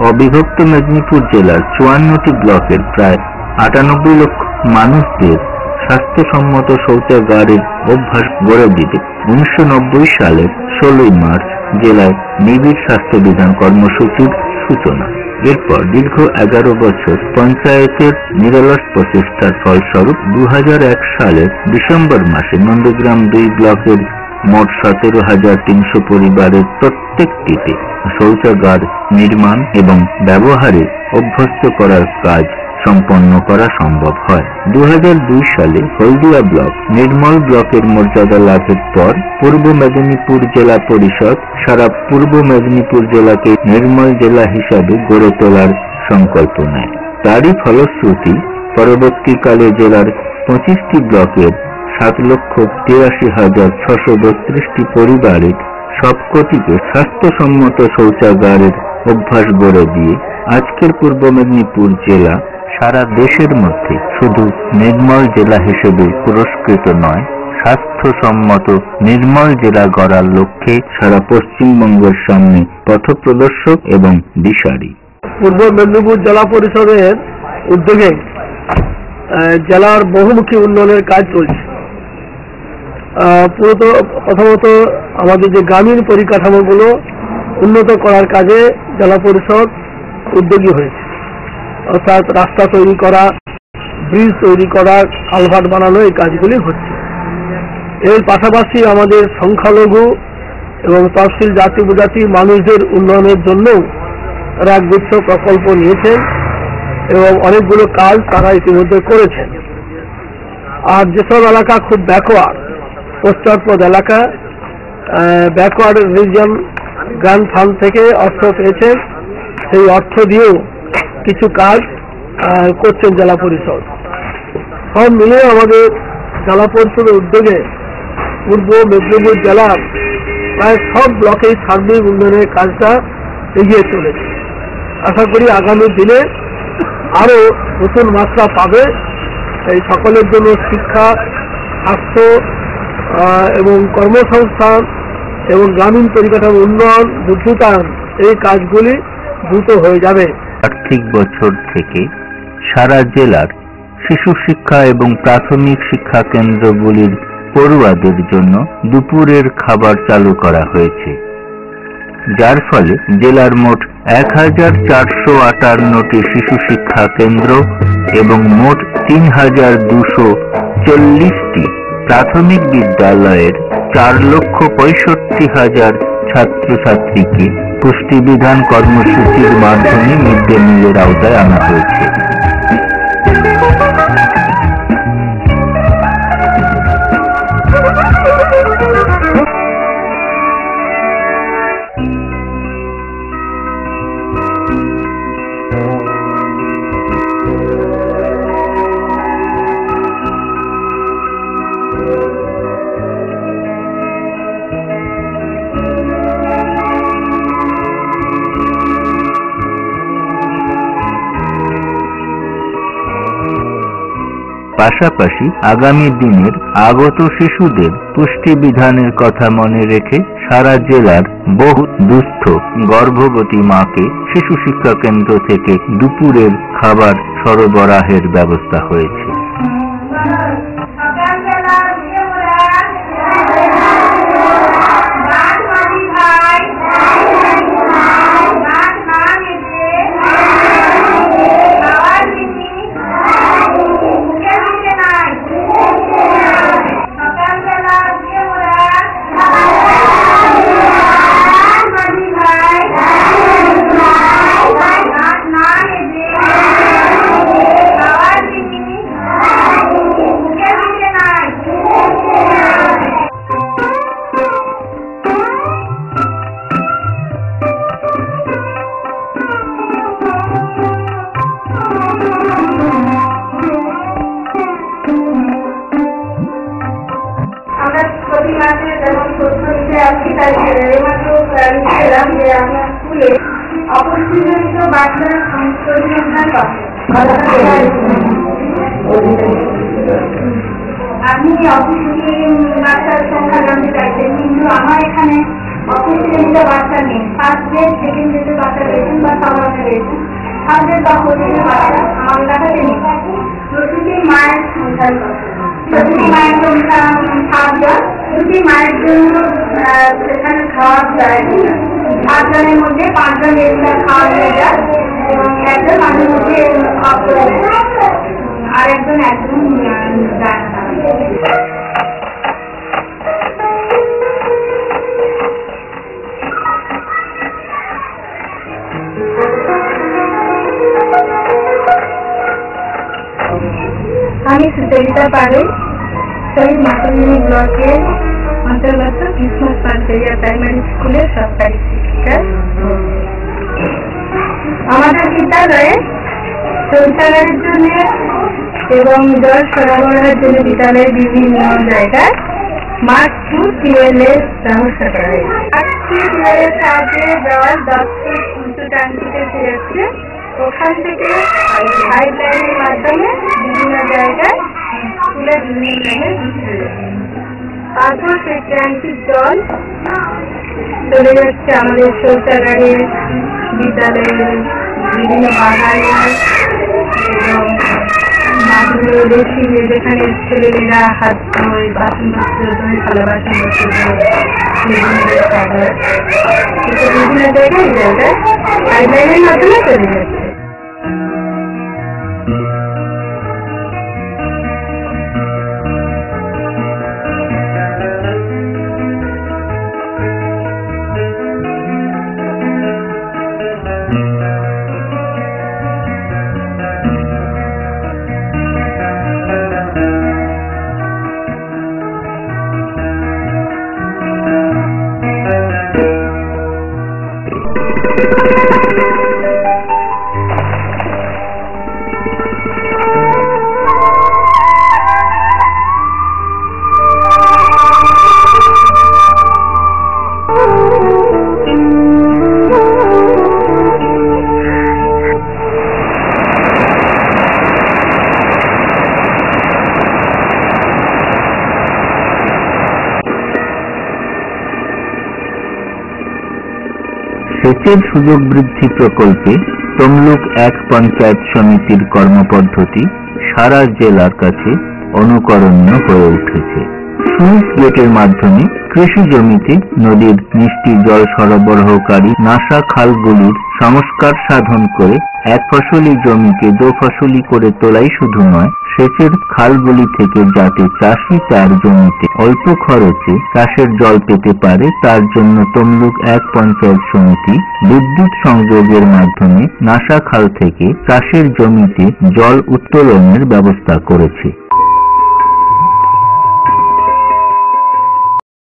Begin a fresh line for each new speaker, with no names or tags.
অবিভক্ত মেদিনীপুর জেলার 54টি ব্লকের প্রায় 98 লক্ষ মানুষদের স্বাস্থ্যসম্মত শৌচাগারের অভ্যাস গড়ে দিতে 1990 সালের 16 মার্চ জেলায় নিবিড় স্বাস্থ্যবিধান কর্মসূচির সূচনা। এরপর দীর্ঘ 11 বছর পঞ্চায়েতের নিরলস প্রচেষ্টার ফলস্বরূপ 2001 সালের ডিসেম্বর মাসে নন্দীগ্রাম 2 ব্লকের মোট 17,300 পরিবারের প্রত্যেকটিতে শৌচাগার নির্মাণ এবং ব্যবহারে অভ্যস্ত করার কাজ সম্পন্ন করা সম্ভব হয়। 2002 সালে হলদিয়া ব্লক নির্মল ব্লকের মর্যাদা লাভের পর পূর্ব মেদিনীপুর জেলা পরিষদ সারা পূর্ব মেদিনীপুর জেলাকে নির্মল জেলা হিসাবে গড়ে তোলার সংকল্প নেয়। তারই ফলশ্রুতি পরবর্তীকালে জেলার 25টি ব্লকের 7,83,632টি পরিবারের সবকটিকে স্বাস্থ্যসম্মত শৌচাগারের অভ্যাস গড়ে দিয়ে আজকের পূর্ব মেদিনীপুর জেলা সারা দেশের মধ্যে শুধু নির্মল জেলা হিসেবে পুরস্কৃত নয়, স্বাস্থ্যসম্মত নির্মল জেলা গড়ার লক্ষ্যে সারা পশ্চিমবঙ্গের সামনে পথপ্রদর্শক এবং দিশারি।
পূর্ব মেদিনীপুর জেলা পরিষদের উদ্যোগে জেলার বহুমুখী উন্নয়নের কাজ চলছে। প্রথমত আমাদের যে গ্রামীণ পরিকাঠামোগুলো উন্নত করার কাজে জেলা পরিষদ উদ্যোগী হয়েছে, অর্থাৎ রাস্তা তৈরি করা, ব্রিজ তৈরি করা, কালভার্ট বানানো, এই কাজগুলি হচ্ছে। এর পাশাপাশি আমাদের সংখ্যালঘু এবং তফসিল জাতি উপজাতি মানুষদের উন্নয়নের জন্য তারা একগুচ্ছ প্রকল্প নিয়েছেন এবং অনেকগুলো কাজ তারা ইতিমধ্যে করেছেন। আর যেসব এলাকা খুব ব্যাকওয়ার্ড, পশ্চাৎপদ এলাকা, ব্যাকওয়ার্ড রিজিয়ন গ্রান্ট ফান্ড থেকে অর্থ পেয়েছেন, সেই অর্থ দিয়েও কিছু কাজ করছেন জেলা পরিষদ। সব মিলিয়ে আমাদের জেলা পরিষদের উদ্যোগে পূর্ব মেদিনীপুর জেলার প্রায় সব ব্লকেই সার্বিক উন্নয়নের কাজটা এগিয়ে চলেছে। আশা করি আগামী দিনে আরো নতুন মাত্রা পাবে। এই সকলের জন্য শিক্ষা, স্বাস্থ্য এবং কর্মসংস্থান এবং গ্রামীণ পরিকাঠামো উন্নয়ন, বুদ্ধিতায়ন, এই কাজগুলি দ্রুত হয়ে যাবে।
আর্থিক বছর থেকে সারা জেলার শিশু শিক্ষা এবং প্রাথমিক শিক্ষা কেন্দ্রগুলির পড়ুয়াদের জন্য দুপুরের খাবার চালু করা হয়েছে, যার ফলে জেলার মোট 1,458টি শিশু শিক্ষা কেন্দ্র এবং মোট 3,240টি প্রাথমিক বিদ্যালয়ের 4,65,000 ছাত্রছাত্রীকে পুষ্টিবিধান কর্মসূচির মাধ্যমে মিড ডে মিলের আওতায় আনা হয়েছে। পাশাপাশি আগামী দিনের আগত শিশুদের পুষ্টিবিধানের কথা মনে রেখে সারা জেলার বহু দুস্থ গর্ভবতী মাকে শিশু শিক্ষা কেন্দ্র থেকে দুপুরের খাবার সরবরাহের ব্যবস্থা হয়েছে।
আপনি অফিসে বাচ্চার সংখ্যা জানতে চাইছেন, কিন্তু আমার এখানে অফিস শ্রেণীতে বাচ্চা নেই, ফার্স্ট গ্রেড সেকেন্ড গ্রেডের বাচ্চা রয়েছেন বা সমাজে রয়েছেন, থার্ড গ্রেড বা ফোর্থ গ্রেডের বাচ্চা আমার কাছে নেই। প্রতিটি মায়ের সংখ্যার কথা, প্রতিটি মায়ের সংখ্যা 7 জন, প্রতি মায়ের জন্য সেখানে খাওয়া যায় 7 জনের মধ্যে 5 জন এক্সট্রা খাওয়া হয়ে যায় এবং একজন মাঝে মধ্যে অফ করে দেয় আর একজন যায় না। আমি সুচরিতা পাড়ে শহীদ মাতঙ্গিনী ব্লকের অন্তর্গত ক্রিসমাস পানপেরিয়া প্রাইমারি স্কুলের সরকারি শিক্ষিকা। আমাদের বিদ্যালয়ে শৌচাগারের জন্য এবং জল সরবরাহের জন্য বিদ্যালয়ের বিভিন্ন জায়গায় মার্চ টু টিউবওয়েলের ব্যবস্থা করা হয়েছে। মার্চ টু টিউবওয়েলের সাহায্যে জল 10 ফুট উঁচু ট্যাঙ্কিতে ফিরেছে, ওখান থেকে পাইপলাইনের মাধ্যমে বিভিন্ন জায়গায় স্কুলের বিভিন্ন জায়গায় দিচ্ছে। তারপর সেই ট্যাঙ্কির জল চলে যাচ্ছে আমাদের শৌচাগারে, বিদ্যালয়ের বিভিন্ন বাগানে এবং মাঠগুলো বেশি যেখানে ছেলেমেয়েরা হাত ধোয়, বাসন বস্ত্র ধোয়, থালা বাসন বস্ত্র ধোয়, বিভিন্ন জায়গায় পাইপলাইনের মাধ্যমে চলে যাচ্ছে।
সেচের সুযোগ বৃদ্ধি প্রকল্পে তমলুক 1 পঞ্চায়েত সমিতির কর্মপদ্ধতি সারা জেলার কাছে অনুকরণীয় হয়ে উঠেছে। সুইচ গেটের মাধ্যমে কৃষি জমিতে নদীর মিষ্টি জল সরবরাহকারী নাসা খালগুলির সংস্কার সাধন করে এক ফসলি জমিকে দোফসলি করে তোলাই শুধু নয়, সেচের খালগুলি থেকে যাতে চাষি তার জমিতে অল্প খরচে চাষের জল পেতে পারে তার জন্য তমলুক 1 পঞ্চায়েত সমিতি বিদ্যুৎ সংযোগের মাধ্যমে নাসা খাল থেকে চাষের জমিতে জল উত্তোলনের ব্যবস্থা করেছে।